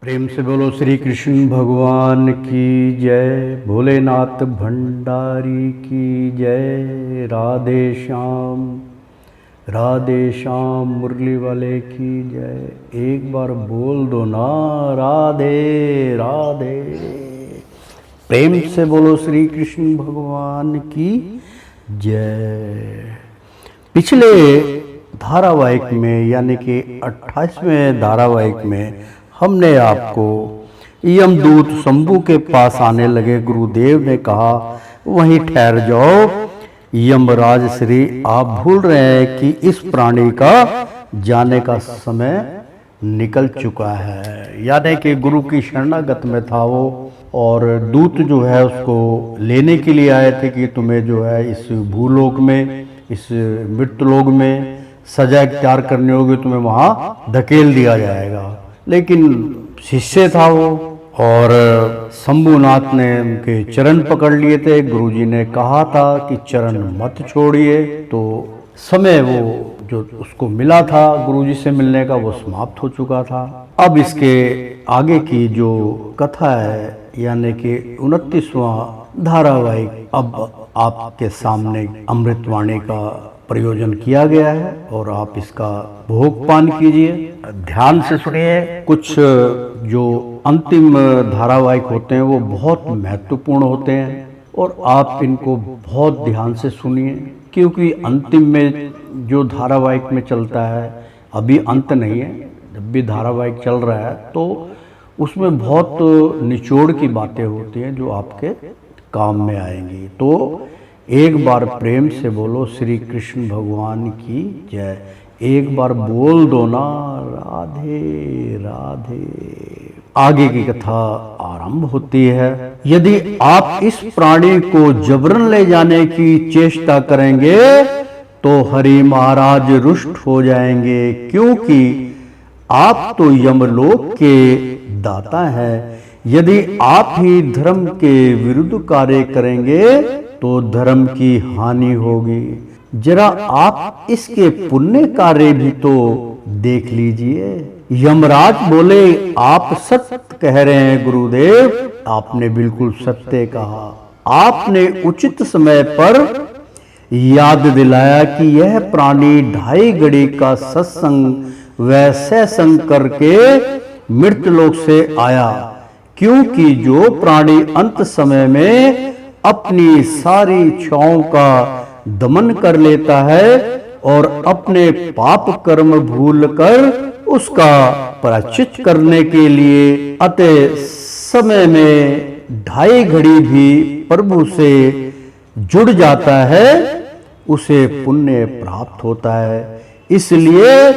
प्रेम से बोलो श्री कृष्ण भगवान की जय, भोलेनाथ भंडारी की जय, राधे श्याम मुरली वाले की जय। एक बार बोल दो ना राधे राधे। प्रेम से बोलो श्री कृष्ण भगवान की जय। पिछले धारावाहिक में यानी कि 28वें धारावाहिक में हमने आपको यमदूत शंभू के पास आने लगे। गुरुदेव ने कहा वहीं ठहर जाओ, यमराज श्री आप भूल रहे हैं कि इस प्राणी का जाने का समय निकल चुका है। यानी कि गुरु की शरणागत में था वो, और दूत जो है उसको लेने के लिए आए थे कि तुम्हें जो है इस भूलोक में, इस मृत्युलोक में सजा इख्तियार करनी होगी, तुम्हें वहाँ धकेल दिया जाएगा। लेकिन शिष्य था वो, और शंभुनाथ ने उनके चरण पकड़ लिए थे। गुरुजी ने कहा था कि चरण मत छोड़िए, तो समय वो जो उसको मिला था गुरुजी से मिलने का वो समाप्त हो चुका था। अब इसके आगे की जो कथा है यानी कि 29वां धारावाहिक अब आपके सामने अमृतवाणी का प्रयोजन किया गया है, और आप इसका भोग पान कीजिए, ध्यान से सुनिए। कुछ जो अंतिम धारावाहिक होते हैं वो बहुत महत्वपूर्ण होते हैं, और आप इनको बहुत ध्यान से सुनिए, क्योंकि अंतिम में जो धारावाहिक में चलता है, अभी अंत नहीं है, जब भी धारावाहिक चल रहा है तो उसमें बहुत निचोड़ की बातें होती हैं जो आपके काम में आएंगी। तो एक बार प्रेम से बोलो श्री कृष्ण भगवान की जय। एक बार बोल दो ना राधे राधे। आगे की कथा आरंभ होती है। यदि आप इस प्राणी को जबरन ले जाने की चेष्टा करेंगे तो हरि महाराज रुष्ट हो जाएंगे, क्योंकि आप तो यमलोक के दाता हैं। यदि आप ही धर्म के विरुद्ध कार्य करेंगे तो धर्म की हानि होगी। जरा आप इसके पुण्य कार्य भी तो देख लीजिए। यमराज बोले, आप सत्य कह रहे हैं गुरुदेव, आपने बिल्कुल सत्य कहा। आपने उचित समय पर याद दिलाया कि यह प्राणी 2.5 घड़ी का सत्संग व सत्संग करके मृत्युलोक से आया, क्योंकि जो प्राणी अंत समय में अपनी सारी इच्छाओं का दमन कर लेता है और अपने पाप कर्म भूलकर उसका प्रायश्चित करने के लिए अतः समय में 2.5 घड़ी भी प्रभु से जुड़ जाता है, उसे पुण्य प्राप्त होता है। इसलिए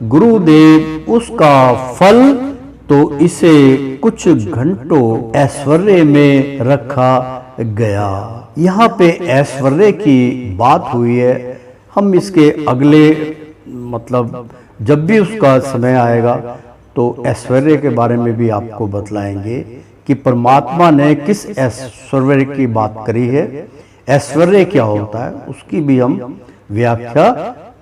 गुरुदेव उसका फल तो इसे कुछ घंटों ऐश्वर्य में रखा गया। यहाँ पे ऐश्वर्य की बात हुई है। हम इसके अगले मतलब जब भी उसका समय आएगा तो ऐश्वर्य के बारे में भी आपको बतलाएंगे कि परमात्मा ने किस ऐश्वर्य की बात करी है, ऐश्वर्य क्या होता है, उसकी भी हम व्याख्या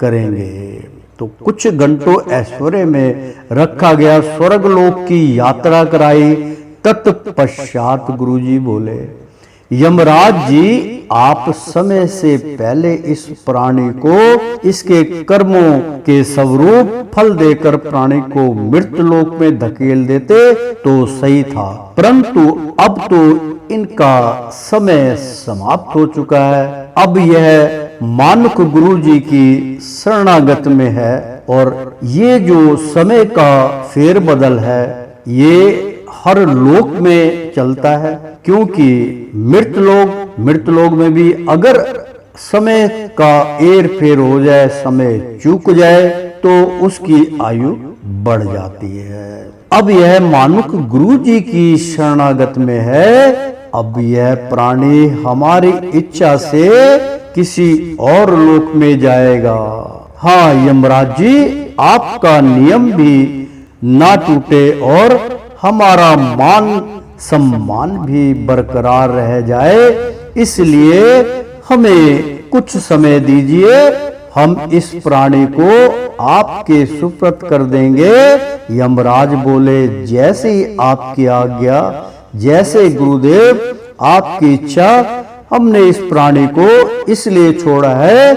करेंगे। तो कुछ घंटों ऐश्वर्य में रखा गया, स्वर्गलोक की यात्रा कराई। तत्पश्चात गुरुजी बोले, यमराज जी आप समय से पहले इस प्राणी को इसके कर्मों के स्वरूप फल देकर प्राणी को मृत्युलोक में धकेल देते तो सही था, परंतु अब तो इनका समय समाप्त हो चुका है। अब यह मानुक गुरु जी की शरणागत में है, और ये जो समय का फेरबदल है ये हर लोक में चलता है, क्योंकि मृत्युलोक में भी अगर समय का एर फेर हो जाए, समय चूक जाए, तो उसकी आयु बढ़ जाती है। अब यह मानुक गुरु जी की शरणागत में है। अब यह प्राणी हमारी इच्छा से किसी और लोक में जाएगा। हाँ यमराज जी, आपका नियम भी ना टूटे और हमारा मान सम्मान भी बरकरार रह जाए, इसलिए हमें कुछ समय दीजिए, हम इस प्राणी को आपके सुपुर्द कर देंगे। यमराज बोले, जैसी आपकी आज्ञा, जैसे गुरुदेव आपकी इच्छा। हमने इस प्राणी को इसलिए छोड़ा है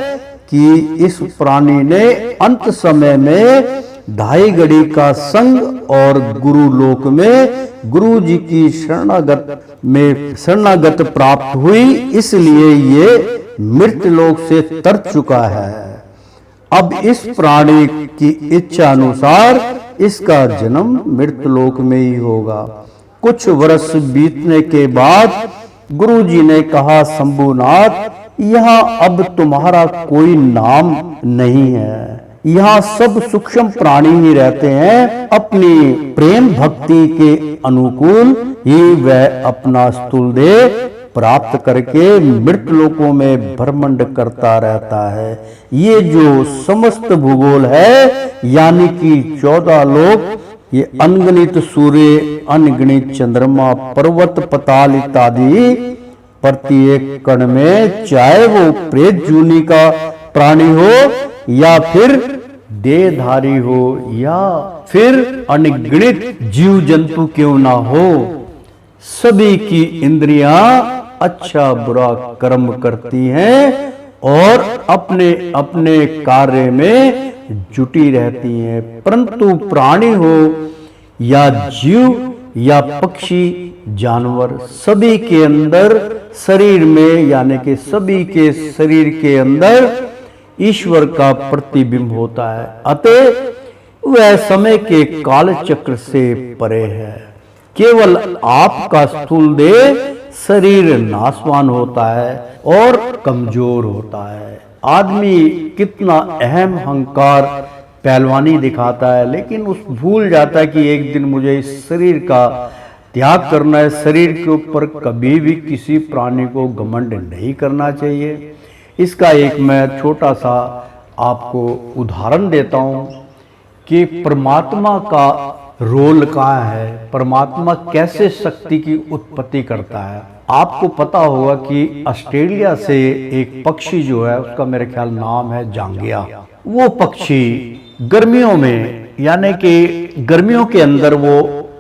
कि इस प्राणी ने अंत समय में 2.5 घड़ी का संग और गुरु लोक में गुरु जी की शरणागत प्राप्त हुई, इसलिए ये मृत लोक से तर चुका है। अब इस प्राणी की इच्छा अनुसार इसका जन्म मृत लोक में ही होगा। कुछ वर्ष बीतने के बाद गुरु जी ने कहा, शंभुनाथ, यहाँ अब तुम्हारा कोई नाम नहीं है। यहाँ सब सूक्ष्म प्राणी ही रहते हैं। अपनी प्रेम भक्ति के अनुकूल ही वह अपना स्थूल देह प्राप्त करके मृत लोकों में भ्रमंड करता रहता है। ये जो समस्त भूगोल है, यानी कि 14 लोक, ये अनगिनत सूर्य, अनगिनत चंद्रमा, पर्वत, पताल इत्यादि, प्रत्येक कण में, चाहे वो प्रेत जूनी का प्राणी हो या फिर देहधारी हो या फिर अनगिनत जीव जंतु क्यों ना हो, सभी की इंद्रियां अच्छा बुरा कर्म करती हैं और अपने अपने कार्य में जुटी रहती हैं। परंतु प्राणी हो या जीव या पक्षी, जानवर, सभी के अंदर शरीर में, यानी कि सभी के शरीर के अंदर ईश्वर का प्रतिबिंब होता है। अतः वह समय के काल चक्र से परे है। केवल आपका स्थूल देह शरीर नाशवान होता है और कमजोर होता है। आदमी कितना अहम अहंकार पहलवानी दिखाता है, लेकिन उस भूल जाता है कि एक दिन मुझे इस शरीर का त्याग करना है। शरीर के ऊपर कभी भी किसी प्राणी को घमंड नहीं करना चाहिए। इसका एक मैं छोटा सा आपको उदाहरण देता हूँ कि परमात्मा का रोल कहाँ है, परमात्मा कैसे शक्ति की उत्पत्ति करता है। आपको पता होगा कि ऑस्ट्रेलिया से एक पक्षी जो है, उसका मेरे ख्याल नाम है जांगिया। वो पक्षी गर्मियों में, यानी कि गर्मियों के अंदर वो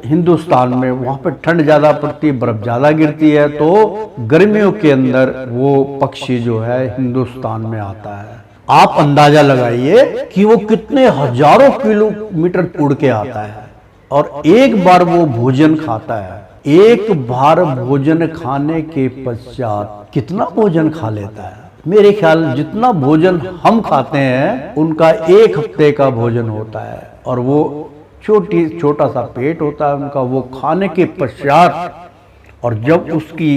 हिंदुस्तान में, वहां पर ठंड ज्यादा पड़ती है, बर्फ ज्यादा गिरती है, तो गर्मियों के अंदर वो पक्षी जो है हिंदुस्तान में आता है। आप अंदाजा लगाइए कि वो कितने हजारों किलोमीटर उड़ के आता है और एक बार वो भोजन खाता है। एक बार भोजन खाने के पश्चात कितना भोजन खा लेता है? मेरे ख्याल जितना भोजन हम खाते हैं उनका 1 हफ्ते का भोजन होता है। और वो छोटा सा पेट होता है उनका। वो खाने के पश्चात और जब उसकी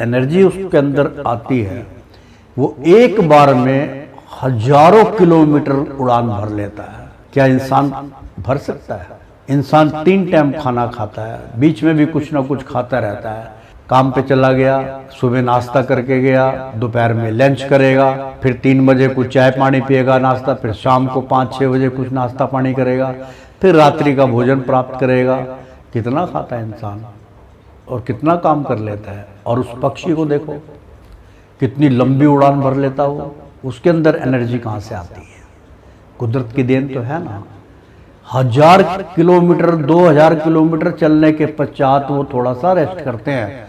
एनर्जी उसके अंदर आती है, वो एक बार में हजारों किलोमीटर उड़ान भर लेता है। क्या इंसान भर सकता है? इंसान 3 टाइम खाना खाता है, बीच में भी कुछ ना कुछ खाता रहता है। काम पे चला गया, सुबह नाश्ता करके गया, दोपहर में लंच करेगा, फिर 3 बजे कुछ चाय पानी पिएगा नाश्ता, फिर शाम को 5-6 बजे कुछ नाश्ता पानी करेगा, फिर रात्रि का भोजन प्राप्त करेगा। कितना खाता है इंसान और कितना काम कर लेता है। और उस पक्षी को देखो कितनी लंबी उड़ान भर लेता हो, उसके अंदर एनर्जी कहाँ से आती है? कुदरत की देन तो है ना। 1000 किलोमीटर 2000 किलोमीटर चलने के पश्चात वो थोड़ा सा रेस्ट करते हैं,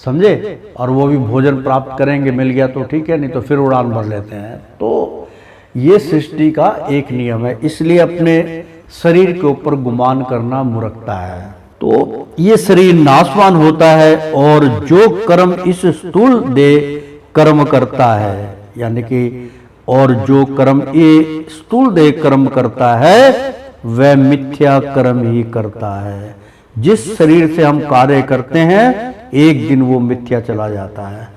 समझे, और वो भी भोजन प्राप्त करेंगे, मिल गया तो ठीक है, नहीं तो फिर उड़ान भर लेते हैं। तो ये सृष्टि का एक नियम है, इसलिए अपने शरीर के ऊपर गुमान करना मूर्खता है। तो ये शरीर नाशवान होता है और जो कर्म इस स्थूल देह कर्म करता है, यानी कि और जो कर्म ये स्थूल देह कर्म करता है वह मिथ्या कर्म ही करता है। जिस शरीर से हम कार्य करते हैं एक दिन वो मिथ्या चला जाता है।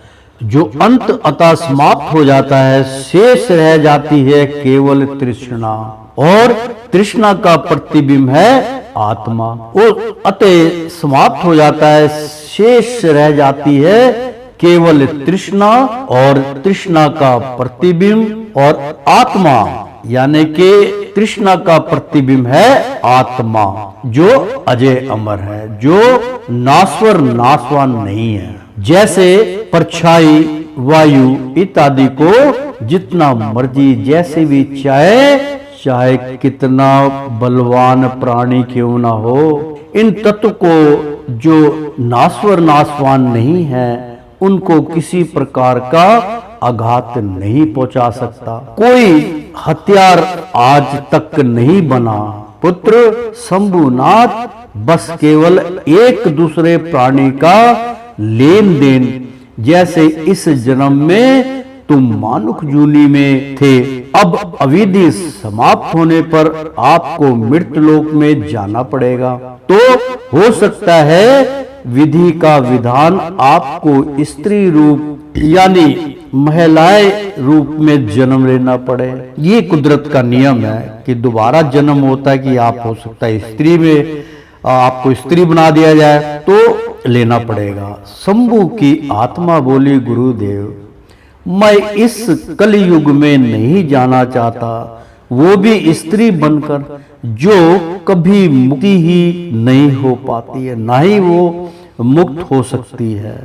जो अंत अतः समाप्त हो जाता है, शेष रह जाती है केवल तृष्णा, और तृष्णा का प्रतिबिंब है आत्मा। और अतः समाप्त हो जाता है, शेष रह जाती है केवल तृष्णा, और तृष्णा का प्रतिबिंब और आत्मा, यानी कि तृष्णा का प्रतिबिंब है आत्मा, जो अजय अमर है, जो नाश्वर नाशवान नहीं है। जैसे परछाई, वायु इत्यादि को जितना मर्जी जैसे भी चाहे कितना बलवान प्राणी क्यों ना हो, इन तत्व को जो नासवर नासवान नहीं है उनको किसी प्रकार का आघात नहीं पहुंचा सकता। कोई हथियार आज तक नहीं बना पुत्र शंभुनाथ, बस केवल एक दूसरे प्राणी का लेन देन। जैसे इस जन्म में तुम मानुष जूनी में थे, अब अविधि समाप्त होने पर आपको मृतलोक में जाना पड़ेगा। तो हो सकता है विधि का विधान आपको स्त्री रूप यानी महिलाएं रूप में जन्म लेना पड़े। ये कुदरत का नियम है कि दोबारा जन्म होता है कि आप हो सकता है स्त्री में आपको स्त्री बना दिया जाए तो लेना पड़ेगा। शंभु की आत्मा बोली, गुरुदेव मैं इस कलयुग में नहीं जाना चाहता, वो भी स्त्री बनकर जो कभी मुक्ति ही नहीं हो पाती है, ना ही वो मुक्त हो सकती है।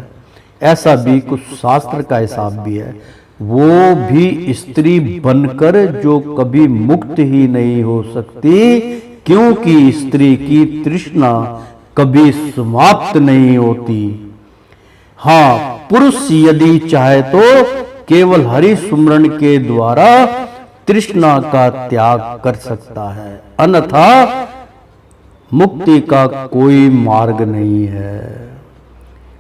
ऐसा भी कुछ शास्त्र का हिसाब भी है, वो भी स्त्री बनकर जो कभी मुक्त ही नहीं हो सकती, क्योंकि स्त्री की तृष्णा कभी समाप्त नहीं होती। हाँ, पुरुष यदि चाहे तो केवल हरि सुमरण के द्वारा तृष्णा का त्याग कर सकता है, अन्यथा मुक्ति का कोई मार्ग नहीं है।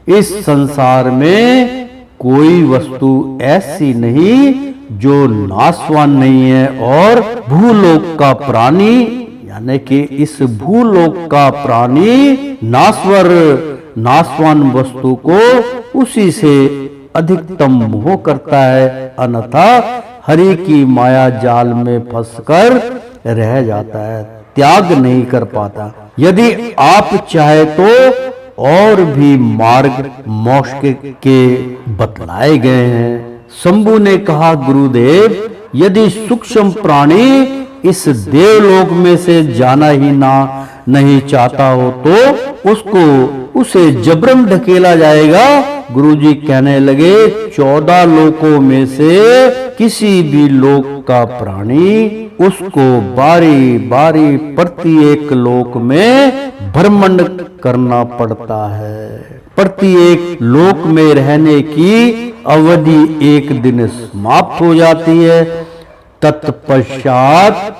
इस संसार में कोई वस्तु ऐसी नहीं जो नाशवान नहीं है, और भूलोक का प्राणी यानी कि इस भूलोक का प्राणी नाशवान वस्तु को उसी से अधिकतम मोह करता है, अन्यथा हरि की माया जाल में फंसकर रह जाता है, त्याग नहीं कर पाता। यदि आप चाहे तो और भी मार्ग मोक्ष के बतलाए गए हैं। शंभु ने कहा, गुरुदेव यदि सूक्ष्म प्राणी इस देवलोक में से जाना ही नहीं चाहता हो तो उसे जबरन ढकेला जाएगा। गुरुजी कहने लगे, 14 लोकों में से किसी भी लोक का प्राणी उसको बारी बारी प्रत्येक लोक में भ्रमण करना पड़ता है। प्रत्येक लोक में रहने की अवधि एक दिन समाप्त हो जाती है। तत्पश्चात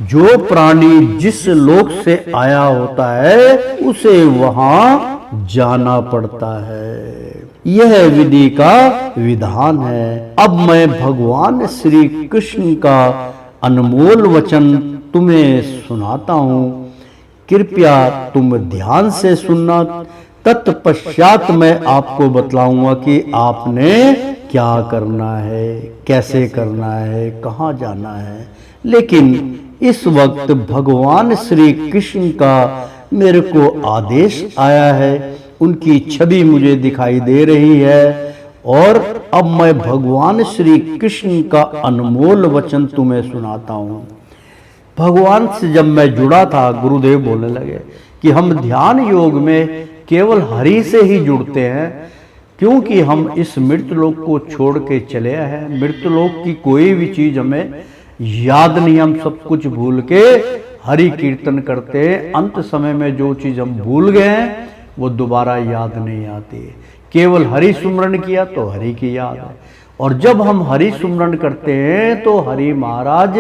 जो प्राणी जिस लोक से आया होता है उसे वहां जाना पड़ता है। यह विधि का विधान है। अब मैं भगवान श्री कृष्ण का अनमोल वचन तुम्हें सुनाता हूँ, कृपया तुम ध्यान से सुनना। तत्पश्चात मैं आपको बतलाऊंगा कि आपने क्या करना है, कैसे करना है, कहाँ जाना है। लेकिन इस वक्त भगवान श्री कृष्ण का मेरे को आदेश आया है, उनकी छवि मुझे दिखाई दे रही है, और अब मैं भगवान श्री कृष्ण का अनमोल वचन तुम्हें सुनाता हूँ। भगवान से जब मैं जुड़ा था, गुरुदेव बोलने लगे कि हम ध्यान योग में केवल हरि से ही जुड़ते हैं, क्योंकि हम इस मृतलोक को छोड़ के चले आए हैं। मृतलोक की कोई भी चीज हमें याद नहीं, हम सब कुछ भूल के हरि कीर्तन करते हैं। अंत समय में जो चीज हम भूल गए हैं वो दोबारा याद नहीं आती। केवल हरि सुमरण किया तो हरि की याद है, और जब हम हरि सुमरण करते हैं तो हरि महाराज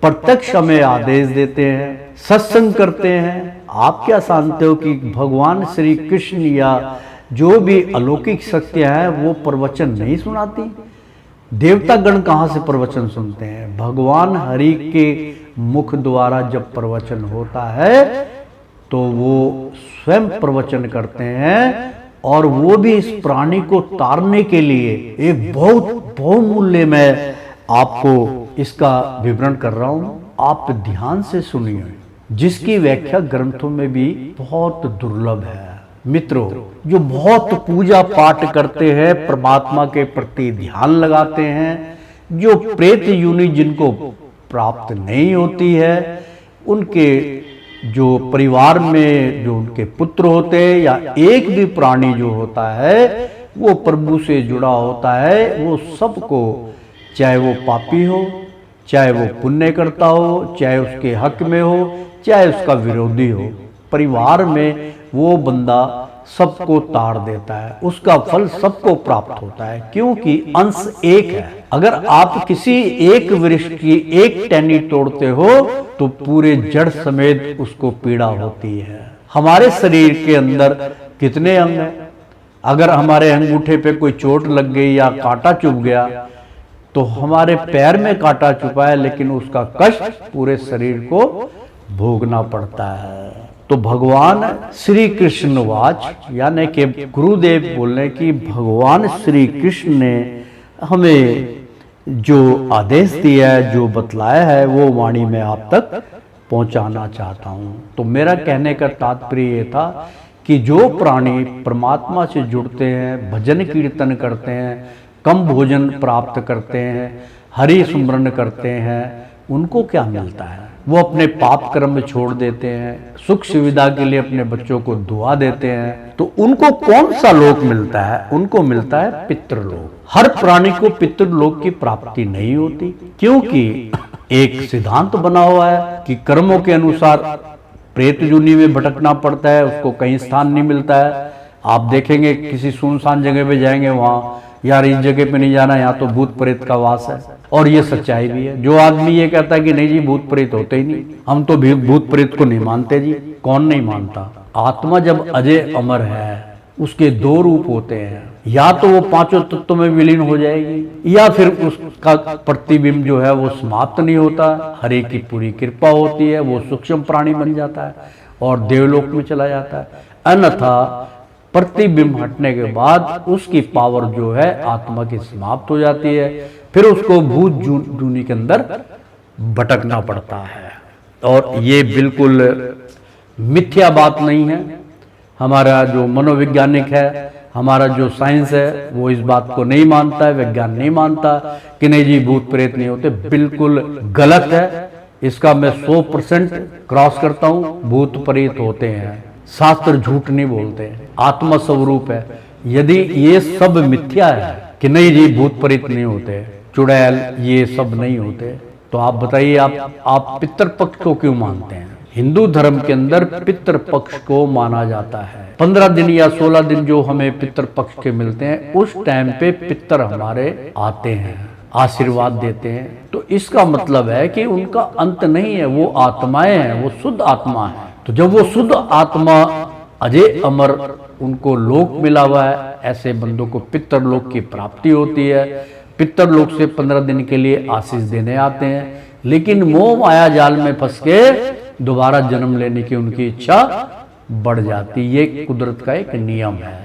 प्रत्यक्ष हमें आदेश देते हैं, सत्संग करते हैं। आप क्या जानते हो कि भगवान श्री कृष्ण या जो भी अलौकिक शक्तियां हैं वो प्रवचन नहीं सुनाती? देवता गण कहाँ से प्रवचन सुनते हैं? भगवान हरि के मुख द्वारा जब प्रवचन होता है तो वो स्वयं प्रवचन करते हैं, और वो भी इस प्राणी को तारने के लिए एक बहुत बहुमूल्य मैं आपको इसका विवरण कर रहा हूं। आप ध्यान से सुनिए, जिसकी व्याख्या ग्रंथों में भी बहुत दुर्लभ है। मित्रों, जो बहुत पूजा पाठ करते हैं, परमात्मा के प्रति ध्यान लगाते हैं, जो प्रेत योनि जिनको प्राप्त नहीं होती है, उनके जो परिवार में जो उनके पुत्र होते हैं या एक भी प्राणी जो होता है वो प्रभु से जुड़ा होता है, वो सबको चाहे वो पापी हो, चाहे वो पुण्य करता हो, चाहे उसके हक में हो, चाहे उसका विरोधी हो, परिवार में वो बंदा सबको ताड़ देता है, उसका फल सबको प्राप्त होता है, क्योंकि अंश एक है। अगर आप किसी एक वृक्ष की एक टहनी तोड़ते हो तो पूरे जड़ समेत उसको पीड़ा होती है। हमारे शरीर के अंदर कितने अंग हैं? अगर हमारे अंगूठे पे कोई चोट लग गई या कांटा चुभ गया तो हमारे पैर में कांटा चुभा है, लेकिन उसका कष्ट पूरे शरीर को भोगना पड़ता है। तो भगवान श्री कृष्ण वाच, यानी कि गुरुदेव बोलने की भगवान श्री कृष्ण ने हमें जो आदेश दिया है, जो बतलाया है, वो वाणी में आप तक पहुंचाना चाहता हूं। तो मेरा कहने का तात्पर्य ये था कि जो प्राणी परमात्मा से जुड़ते हैं, भजन कीर्तन करते हैं, कम भोजन प्राप्त करते हैं, हरि स्मरण करते हैं, उनको क्या मिलता है? वो अपने पाप कर्म छोड़ देते हैं, सुख सुविधा के लिए अपने बच्चों को दुआ देते हैं, तो उनको कौन सा लोक मिलता है? उनको मिलता है पितृलोक। हर प्राणी को पितृलोक की प्राप्ति नहीं होती, क्योंकि एक सिद्धांत बना हुआ है कि कर्मों के अनुसार प्रेत योनि में भटकना पड़ता है, उसको कहीं स्थान नहीं मिलता है। आप देखेंगे किसी सुनसान जगह पे जाएंगे, वहां यार इस जगह पे नहीं जाना, यहाँ तो भूत प्रेत का वास है। और ये सच्चाई भी है। जो आदमी ये कहता है कि नहीं जी भूत प्रेत होते ही नहीं, हम तो भूत प्रेत को नहीं मानते जी, कौन नहीं मानता? आत्मा जब अजय अमर है, उसके दो रूप होते हैं, या तो वो पांचों तत्वों में विलीन हो जाएगी, या फिर उसका प्रतिबिंब जो है वो समाप्त नहीं होता, हरि की पूरी कृपा होती है, वो सूक्ष्म प्राणी बन जाता है और देवलोक में चला जाता है। अन्यथा प्रतिबिंब हटने के बाद उसकी पावर जो है आत्मा की समाप्त हो जाती है, फिर उसको भूत जूनी के अंदर भटकना पड़ता है। और ये बिल्कुल मिथ्या बात नहीं है। हमारा जो मनोवैज्ञानिक है, हमारा जो साइंस है, वो इस बात को नहीं मानता है, विज्ञान नहीं मानता कि नहीं जी भूत प्रेत नहीं होते, बिल्कुल गलत है। इसका मैं 100% क्रॉस करता हूँ। भूत प्रेत होते हैं, शास्त्र झूठ नहीं बोलते, आत्मा स्वरूप है। यदि ये सब मिथ्या है कि नहीं जी भूत प्रेत नहीं होते, चुड़ैल ये सब नहीं होते, तो आप बताइए आप पितृपक्ष को क्यों मानते हैं? हिंदू धर्म के अंदर पितृपक्ष को माना जाता है। 15 दिन या 16 दिन जो हमें पितृपक्ष के मिलते हैं, उस टाइम पे पितर हमारे आते हैं, आशीर्वाद देते हैं। तो इसका मतलब है कि उनका अंत नहीं है, वो आत्माएं हैं, वो शुद्ध आत्मा है। तो जब वो शुद्ध आत्मा अजय अमर उनको लोक मिला हुआ है, ऐसे बंदों को पितृलोक की प्राप्ति होती है। पितृलोक से 15 दिन के लिए आशीष देने आते हैं, लेकिन मोह माया जाल में फंस के दोबारा जन्म लेने की उनकी इच्छा बढ़ जाती। ये कुदरत का एक नियम है।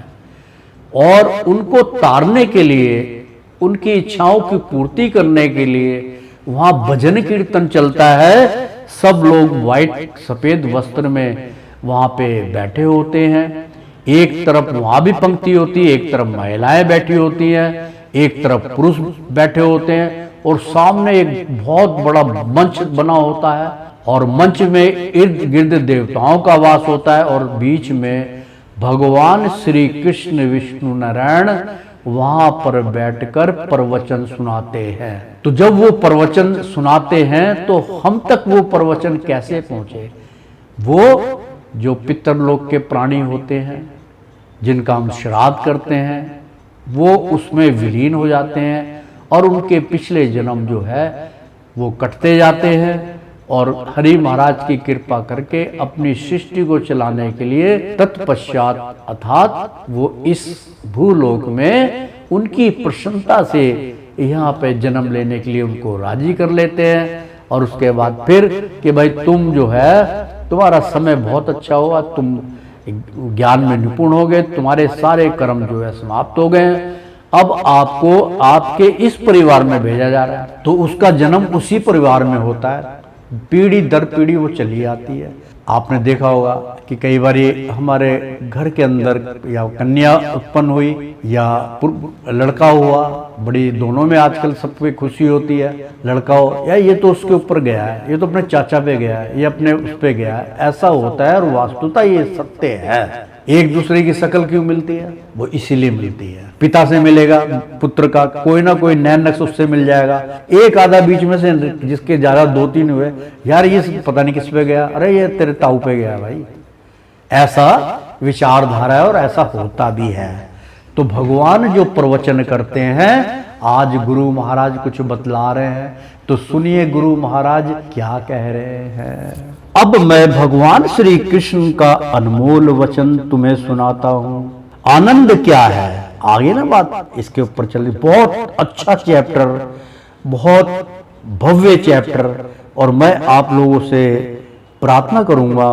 और उनको तारने के लिए, उनकी इच्छाओं की पूर्ति करने के लिए वहां भजन कीर्तन चलता है। सब लोग व्हाइट सफेद वस्त्र में वहां पे बैठे होते हैं। एक तरफ वहां भी पंक्ति होती है, एक तरफ महिलाएं बैठी होती हैं, एक तरफ पुरुष बैठे होते हैं, और सामने एक बहुत बड़ा मंच बना होता है, और मंच में इर्द गिर्द देवताओं का वास होता है, और बीच में भगवान श्री कृष्ण विष्णु नारायण वहां पर बैठकर प्रवचन सुनाते हैं। तो जब वो प्रवचन सुनाते हैं तो हम तक वो प्रवचन कैसे पहुंचे? वो जो पितृलोक के प्राणी होते हैं, जिनका हम श्राद्ध करते हैं, वो उसमें विलीन हो जाते हैं, और उनके पिछले जन्म जो है वो कटते जाते हैं, और हरि महाराज की कृपा करके अपनी सृष्टि को चलाने के लिए तत्पश्चात अर्थात वो इस भूलोक में उनकी प्रसन्नता से यहाँ पे जन्म लेने के लिए उनको राजी कर लेते हैं। और उसके बाद फिर कि भाई तुम जो है, तुम्हारा समय बहुत अच्छा हुआ, तुम ज्ञान में निपुण हो गए, तुम्हारे सारे कर्म जो है समाप्त हो गए, अब आपको आपके इस परिवार में भेजा जा रहा है। तो उसका जन्म उसी परिवार में होता है, पीढ़ी दर पीढ़ी वो चली आती है। आपने देखा होगा कि कई बार हमारे घर के अंदर या कन्या उत्पन्न हुई या लड़का हुआ, बड़ी दोनों में आजकल सबको खुशी होती है, लड़का हो या ये तो उसके ऊपर गया है, ये तो अपने चाचा पे गया है, ये अपने उस पे गया है, ऐसा होता है। और वास्तुता ये सत्य है, एक दूसरे की शक्ल क्यों मिलती है? वो इसीलिए मिलती है। पिता से मिलेगा पुत्र का, कोई ना कोई नैन नक्श उससे मिल जाएगा। एक आधा बीच में से जिसके ज्यादा 2-3 हुए, यार ये पता नहीं किस पे गया, अरे ये तेरे ताऊ पे गया भाई। ऐसा विचारधारा है और ऐसा होता भी है। तो भगवान जो प्रवचन करते हैं, आज गुरु महाराज कुछ बतला रहे हैं, तो सुनिए गुरु महाराज क्या कह रहे हैं। अब मैं भगवान श्री कृष्ण का अनमोल वचन तुम्हें सुनाता हूं। आनंद क्या है, आगे ना बात इसके ऊपर चली। बहुत अच्छा चैप्टर, बहुत भव्य चैप्टर, और मैं आप लोगों से प्रार्थना करूंगा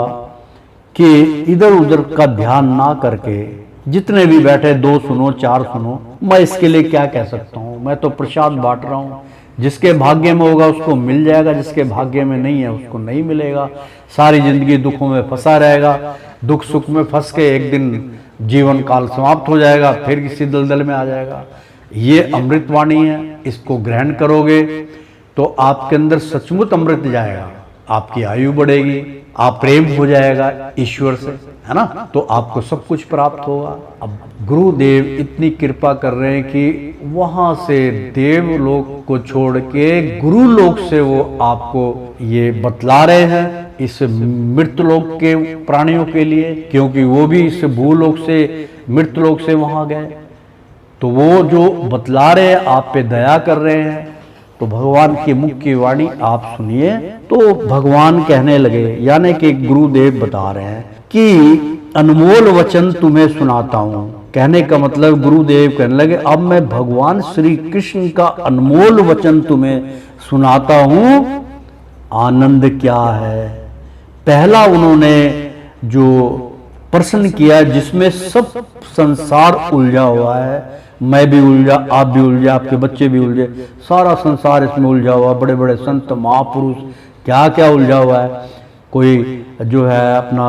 कि इधर उधर का ध्यान ना करके, जितने भी बैठे 2 सुनो 4 सुनो, मैं इसके लिए क्या कह सकता हूं। मैं तो प्रसाद बांट रहा हूं। जिसके भाग्य में होगा उसको मिल जाएगा, जिसके भाग्य में नहीं है उसको नहीं मिलेगा। सारी जिंदगी दुखों में फंसा रहेगा, दुख सुख में फंस के एक दिन जीवन काल समाप्त हो जाएगा, फिर किसी दलदल में आ जाएगा। ये अमृतवाणी है, इसको ग्रहण करोगे तो आपके अंदर सचमुच अमृत जाएगा, आपकी आयु बढ़ेगी, आप प्रेम हो जाएगा ईश्वर से, है ना, तो आपको सब कुछ प्राप्त होगा। अब गुरुदेव इतनी कृपा कर रहे हैं कि वहां से देवलोक को छोड़ के गुरु लोक से वो आपको ये बतला रहे हैं, इस मृतलोक के प्राणियों के लिए, क्योंकि वो भी इस भूलोक से मृतलोक से वहां गए। तो वो जो बतला रहे हैं, आप पे दया कर रहे हैं। तो भगवान की मुख की वाणी आप सुनिए। तो भगवान कहने लगे, यानी कि गुरुदेव बता रहे हैं कि अनमोल वचन तुम्हें सुनाता हूं। कहने का मतलब गुरुदेव कहने लगे, अब मैं भगवान श्री कृष्ण का अनमोल वचन तुम्हें सुनाता हूं। आनंद क्या है? पहला उन्होंने जो प्रश्न किया, जिसमें सब संसार उलझा हुआ है, मैं भी उलझा, आप भी उलझे, आपके बच्चे भी उलझे, सारा संसार इसमें उलझा हुआ। बड़े बड़े संत महापुरुष क्या क्या उलझा हुआ है। कोई जो है अपना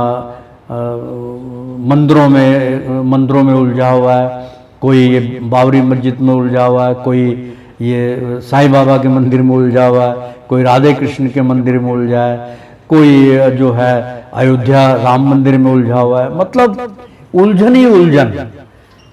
मंदिरों में उलझा हुआ है, कोई ये बाबरी मस्जिद में उलझा हुआ है, कोई ये साईं बाबा के मंदिर में उलझा हुआ है, कोई राधे कृष्ण के मंदिर में उलझा है, कोई जो है अयोध्या राम मंदिर में उलझा हुआ है। मतलब उलझन ही उलझन।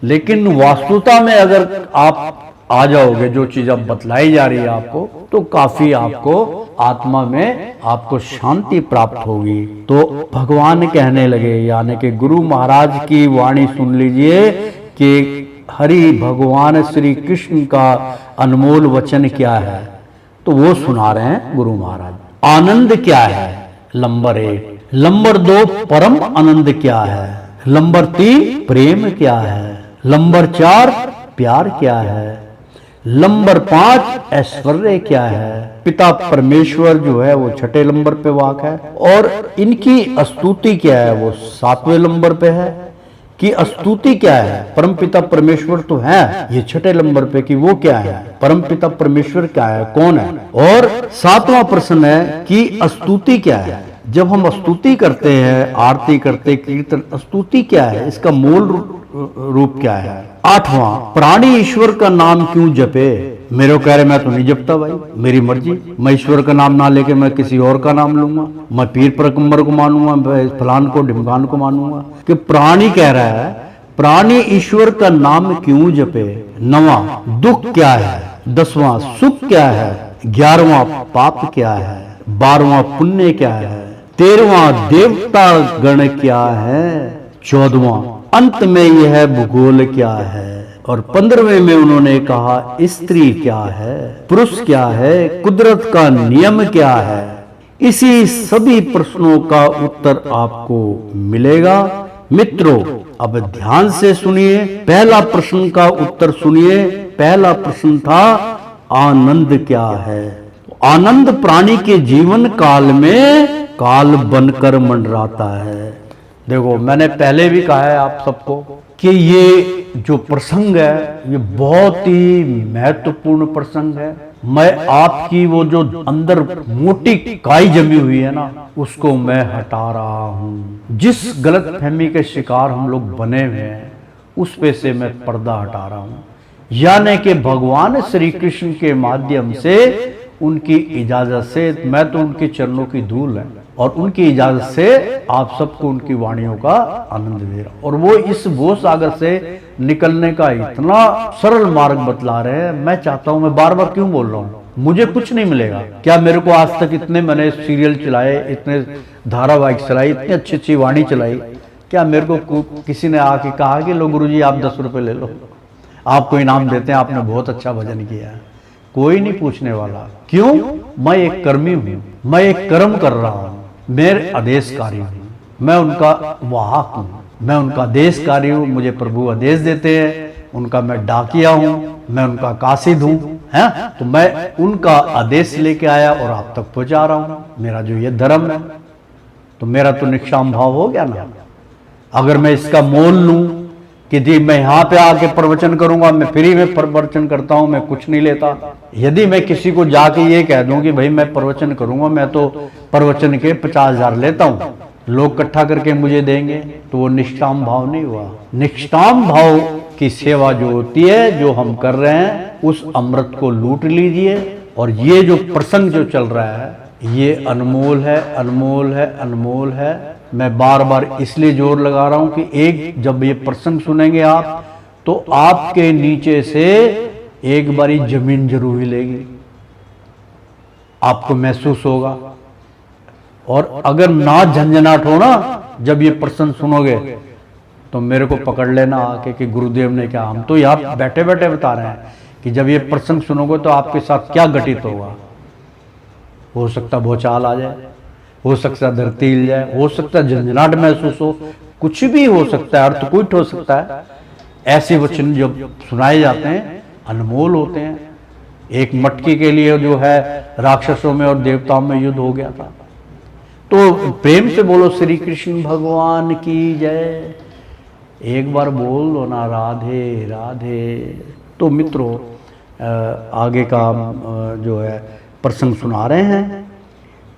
लेकिन वास्तुता में अगर आप आ जाओगे, जो चीज अब बतलाई जा रही है आपको, तो काफी आपको आत्मा में आपको शांति प्राप्त होगी। तो भगवान कहने लगे, यानी कि गुरु महाराज की वाणी सुन लीजिए कि हरि भगवान श्री कृष्ण का अनमोल वचन क्या है। तो वो सुना रहे हैं गुरु महाराज। आनंद क्या है, नंबर 1। नंबर 2, परम आनंद क्या है। नंबर 3, प्रेम क्या है। नंबर 4, प्यार क्या है। नंबर 5, ऐश्वर्य क्या है। पिता परमेश्वर जो है वो 6ठे नंबर पे वाक है, और इनकी स्तुति क्या है, वो 7वें नंबर पे है। कि स्तुति क्या है, परम पिता परमेश्वर तो है, ये 6ठे नंबर पे कि वो क्या है, परम पिता परमेश्वर क्या है, कौन है। और 7वां प्रश्न है कि स्तुति क्या है। जब हम स्तुति करते हैं, आरती करते, कीर्तन, स्तुति क्या है, इसका मूल रूप क्या है। 8वां, प्राणी ईश्वर का नाम क्यों जपे। मेरे को कह रहे मैं तो नहीं जपता भाई, मेरी मर्जी, मैं ईश्वर का नाम ना लेके मैं किसी और का नाम लूंगा, मैं पीर पैगंबर को मानूंगा, फलान को ढिमकान को मानूंगा। कि प्राणी कह रहा है, प्राणी ईश्वर का नाम क्यों जपे। 9वां, दुख क्या है। 10वां, सुख क्या है। 11वां, पाप क्या है। 12वां, पुण्य क्या है। 13वां, देवता गण क्या है। 14वां, अंत में यह भूगोल क्या है। और 15वें में उन्होंने कहा स्त्री क्या है, पुरुष क्या है, कुदरत का नियम क्या है। इसी सभी प्रश्नों का उत्तर आपको मिलेगा। मित्रों, अब ध्यान से सुनिए, पहला प्रश्न का उत्तर सुनिए। पहला प्रश्न था आनंद क्या है। आनंद प्राणी के जीवन काल में काल बनकर मंडराता है। देखो, मैंने पहले भी कहा है आप सबको कि ये जो प्रसंग है ये बहुत ही महत्वपूर्ण प्रसंग है। मैं आपकी वो जो अंदर मोटी काई जमी हुई है ना, उसको मैं हटा रहा हूं। जिस गलत फहमी के शिकार हम लोग बने हुए हैं, उस पे से मैं पर्दा हटा रहा हूं। यानी कि भगवान श्री कृष्ण के माध्यम से, उनकी इजाजत से, मैं तो उनके चरणों की धूल है, और उनकी इजाजत से आप सबको उनकी वाणियों का आनंद दे रहा हूं। और वो इस भव सागर से निकलने का इतना सरल मार्ग बतला रहे हैं। मैं चाहता हूं, मैं बार बार क्यों बोल रहा हूं, मुझे कुछ नहीं मिलेगा क्या? मेरे को आज तक इतने मैंने सीरियल चलाए, इतने धारावाहिक चलाई, इतनी अच्छी अच्छी वाणी चलाई, क्या मेरे को किसी ने आके कहा कि लो गुरुजी आप 10 रुपए ले लो, आपको इनाम देते हैं, आपने बहुत अच्छा भजन किया है? कोई नहीं पूछने वाला। क्यों? मैं एक कर्मी हूं, मैं एक कर्म कर रहा हूं, मेरे आदेशकारी हूं, मैं उनका वाहक हूं, मैं उनका आदेशकारी हूं। मुझे प्रभु आदेश देते हैं, उनका मैं डाकिया हूं, मैं उनका कासिद हूं, है? तो मैं उनका आदेश लेके आया और आप तक पहुंचा रहा हूं। मेरा जो ये धर्म है, तो मेरा तो निष्काम भाव हो गया ना। अगर मैं इसका मोल लूं कि जी मैं यहां पे आके प्रवचन करूंगा, मैं फ्री में प्रवचन करता हूं, मैं कुछ नहीं लेता। यदि मैं किसी को जाके ये कह दूं कि भाई मैं प्रवचन करूंगा, मैं तो प्रवचन के 50,000 लेता हूं, लोग इकट्ठा करके मुझे देंगे, तो वो निष्काम भाव नहीं हुआ। निष्काम भाव की सेवा जो होती है, जो हम कर रहे हैं, उस अमृत को लूट लीजिए। और ये जो प्रसंग जो चल रहा है, ये अनमोल है, अनमोल है, अनमोल है। मैं बार बार इसलिए जोर लगा रहा हूं कि एक जब ये प्रसंग सुनेंगे आप, तो आपके नीचे से एक बारी जमीन जरूर हिलेगी, आपको महसूस होगा। और अगर ना झंझनाट हो ना, जब ये प्रसंग सुनोगे, तो मेरे को पकड़ लेना आके कि गुरुदेव ने क्या। हम तो यहाँ बैठे बैठे बता रहे हैं कि जब ये प्रसंग सुनोगे तो आपके साथ क्या घटित होगा। हो सकता भूचाल आ जाए, हो सकता धरती हिल जाए, हो सकता झंझनाट महसूस हो, कुछ भी हो सकता है, अर्थक्वेक हो सकता है। ऐसे वचन जब सुनाए जाते हैं, अनमोल होते हैं। एक मटकी के लिए जो है राक्षसों में और देवताओं में युद्ध हो गया था। तो प्रेम से बोलो श्री कृष्ण भगवान की जय। एक बार बोल दो ना राधे राधे। तो मित्रों, आगे का जो है प्रसंग सुना रहे हैं।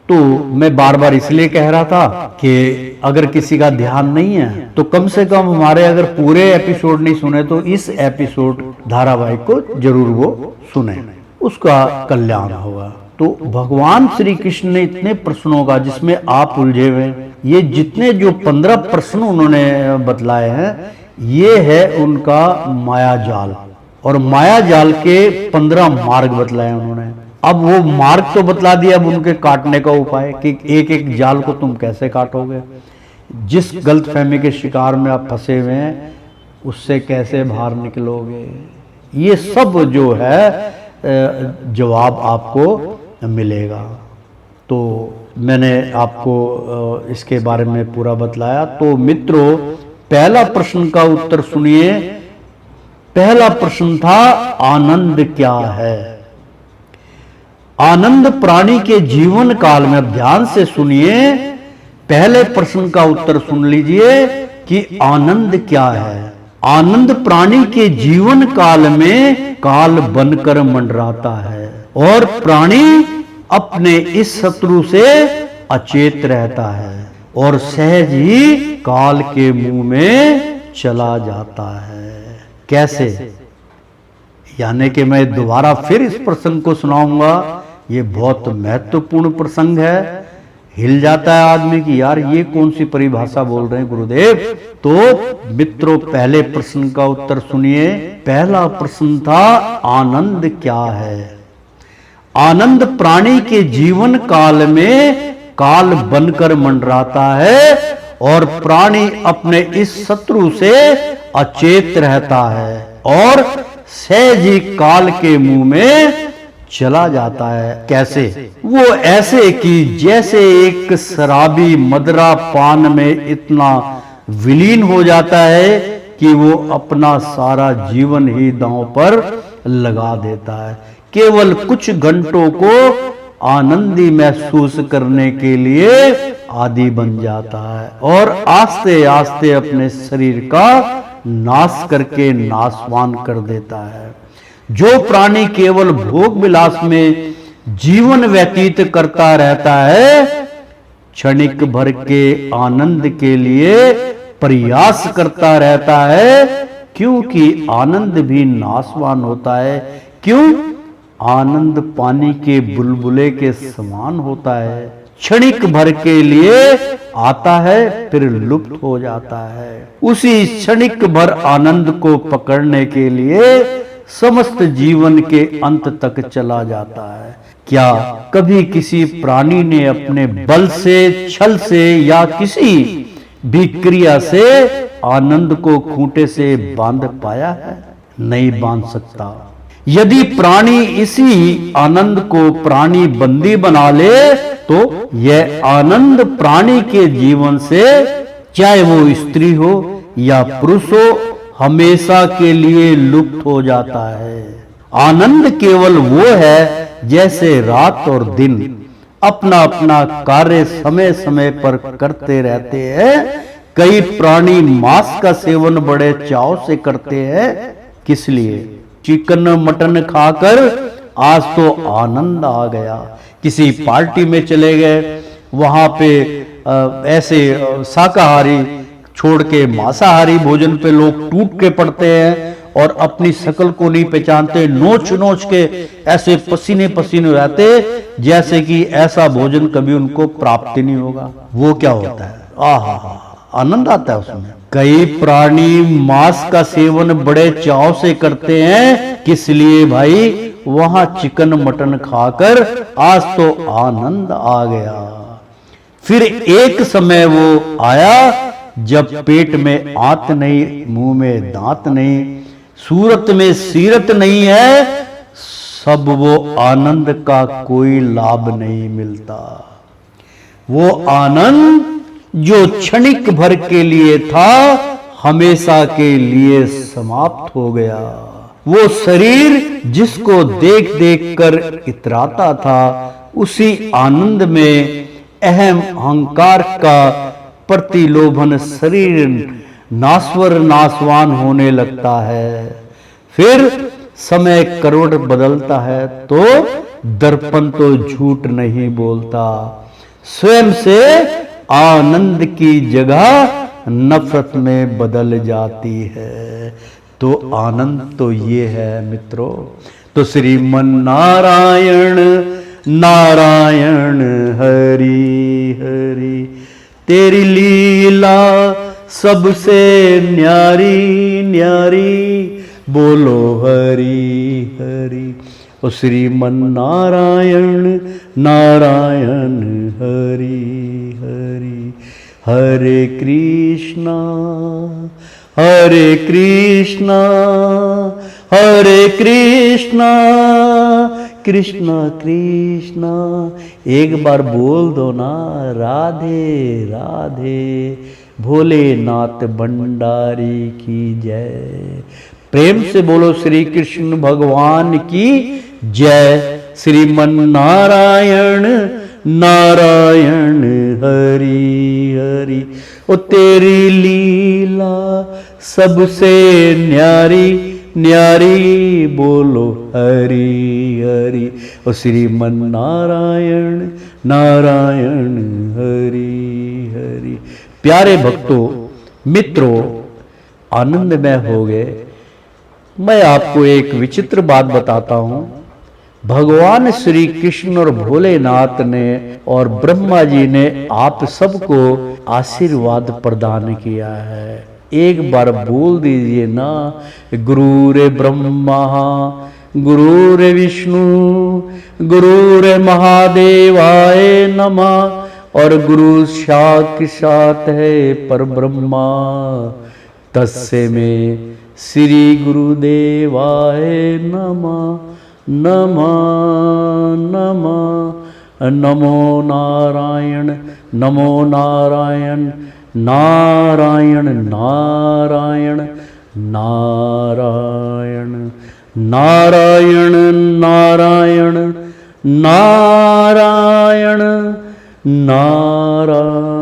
तो मैं बार बार इसलिए कह रहा था कि अगर किसी का ध्यान नहीं है, तो कम से कम हमारे अगर पूरे एपिसोड नहीं सुने, तो इस एपिसोड धारावाहिक को जरूर वो सुने, उसका कल्याण होगा। तो भगवान श्री कृष्ण ने इतने प्रश्नों का, जिसमें आप उलझे हुए, ये जितने जो 15 प्रश्न उन्होंने बतलाए हैं, ये है उनका माया जाल। और माया जाल के 15 मार्ग बतलाए उन्होंने। अब वो मार्ग तो बतला दिया, अब उनके काटने का उपाय कि एक एक जाल को तुम कैसे काटोगे, जिस गलतफहमी के शिकार में आप फंसे हुए हैं, उससे कैसे बाहर निकलोगे। ये सब जो है जवाब आपको मिलेगा। तो मैंने आपको इसके बारे में पूरा बतलाया। तो मित्रों, पहला प्रश्न का उत्तर सुनिए। पहला प्रश्न था, आनंद क्या है? आनंद प्राणी के जीवन काल में, ध्यान से सुनिए, पहले प्रश्न का उत्तर सुन लीजिए कि आनंद क्या है। आनंद प्राणी के जीवन काल में काल बनकर मंडराता है, और प्राणी अपने इस शत्रु से अचेत रहता है और सहज ही काल के मुंह में चला जाता है। कैसे? यानी कि मैं दोबारा फिर इस प्रसंग को सुनाऊंगा। ये बहुत महत्वपूर्ण प्रसंग है। हिल जाता है आदमी कि यार ये कौन सी परिभाषा बोल रहे हैं गुरुदेव। तो मित्रों, पहले प्रश्न का उत्तर सुनिए। पहला प्रश्न था, आनंद क्या है? आनंद प्राणी के जीवन काल में काल बनकर मंडराता है, और प्राणी अपने इस शत्रु से अचेत रहता है और सहज ही काल के मुंह में चला जाता है। कैसे? वो ऐसे कि जैसे एक शराबी मदरा पान में इतना विलीन हो जाता है कि वो अपना सारा जीवन ही दांव पर लगा देता है, केवल कुछ घंटों को आनंदी महसूस करने के लिए आदी बन जाता है, और आस्ते आस्ते अपने शरीर का नाश करके नाशवान कर देता है। जो प्राणी केवल भोग विलास में जीवन व्यतीत करता रहता है, क्षणिक भर के आनंद के लिए प्रयास करता रहता है, क्योंकि आनंद भी नाशवान होता है। क्यों? आनंद पानी के बुलबुले के समान होता है, क्षणिक भर के लिए आता है फिर लुप्त हो जाता है। उसी क्षणिक भर आनंद को पकड़ने के लिए समस्त जीवन के अंत तक चला जाता है। क्या कभी किसी प्राणी ने अपने बल से, छल से या किसी भी क्रिया से आनंद को खूंटे से बांध पाया है? नहीं बांध सकता। यदि प्राणी इसी आनंद को प्राणी बंदी बना ले तो यह आनंद प्राणी के जीवन से, चाहे वो स्त्री हो या पुरुष हो, हमेशा के लिए लुप्त हो जाता है। आनंद केवल वो है जैसे रात और दिन अपना अपना कार्य समय समय पर करते रहते हैं। कई प्राणी मांस का सेवन बड़े चाव से करते हैं। किस लिए? चिकन मटन खाकर आज तो आनंद आ गया। किसी पार्टी में चले गए, वहां पे ऐसे शाकाहारी छोड़ के मांसाहारी भोजन पे लोग टूट के पड़ते हैं और अपनी शकल को नहीं पहचानते, नोच नोच के ऐसे पसीने पसीने रहते जैसे कि ऐसा भोजन कभी उनको प्राप्त नहीं होगा। वो क्या होता है? आहा, आनंद आता है उसमें। कई प्राणी मांस का सेवन बड़े चाव से करते हैं। किस लिए भाई? वहां चिकन मटन खाकर आज तो आनंद आ गया। फिर एक समय वो आया जब पेट में आंत नहीं, मुंह में दांत नहीं, सूरत में सीरत नहीं है, सब वो आनंद का कोई लाभ नहीं मिलता। वो आनंद जो क्षणिक भर के लिए था हमेशा के लिए समाप्त हो गया। वो शरीर जिसको देख देख कर इतराता था, उसी आनंद में अहम अहंकार का प्रतिलोभन शरीर नाश्वर नाशवान होने लगता है। फिर समय करवट बदलता है तो दर्पण तो झूठ नहीं बोलता। स्वयं से आनंद की जगह नफरत में बदल जाती है। तो आनंद तो ये है मित्रों। तो श्रीमन नारायण नारायण हरि हरि, तेरी लीला सबसे न्यारी न्यारी, बोलो हरि हरि। ओ श्रीमन नारायण नारायण हरि हरि, हरे कृष्णा हरे कृष्णा हरे कृष्णा कृष्णा कृष्णा। एक बार बोल दो ना, राधे राधे, भोलेनाथ भंडारी की जय। प्रेम से बोलो श्री कृष्ण भगवान की जय। श्रीमन नारायण नारायण हरि हरि, ओ तेरी लीला सबसे न्यारी न्यारी, बोलो हरि हरि। ओ श्रीमन नारायण नारायण हरि हरि। प्यारे भक्तों मित्रों, आनंदमय हो गए। मैं आपको एक विचित्र बात बताता हूं। भगवान श्री कृष्ण और भोलेनाथ ने और ब्रह्मा जी ने आप सबको आशीर्वाद प्रदान किया है। एक बार बोल दीजिए ना, गुरुरे ब्रह्मा गुरुरे विष्णु गुरुरे महादेवाय नमः, और गुरु साक्षात है पर ब्रह्मा तस्मै में श्री गुरुदेवाय नमः नमः नमः। नमो नारायण नमो नारायण नारायण नारायण नारायण नारायण नारायण नारायण नारायण।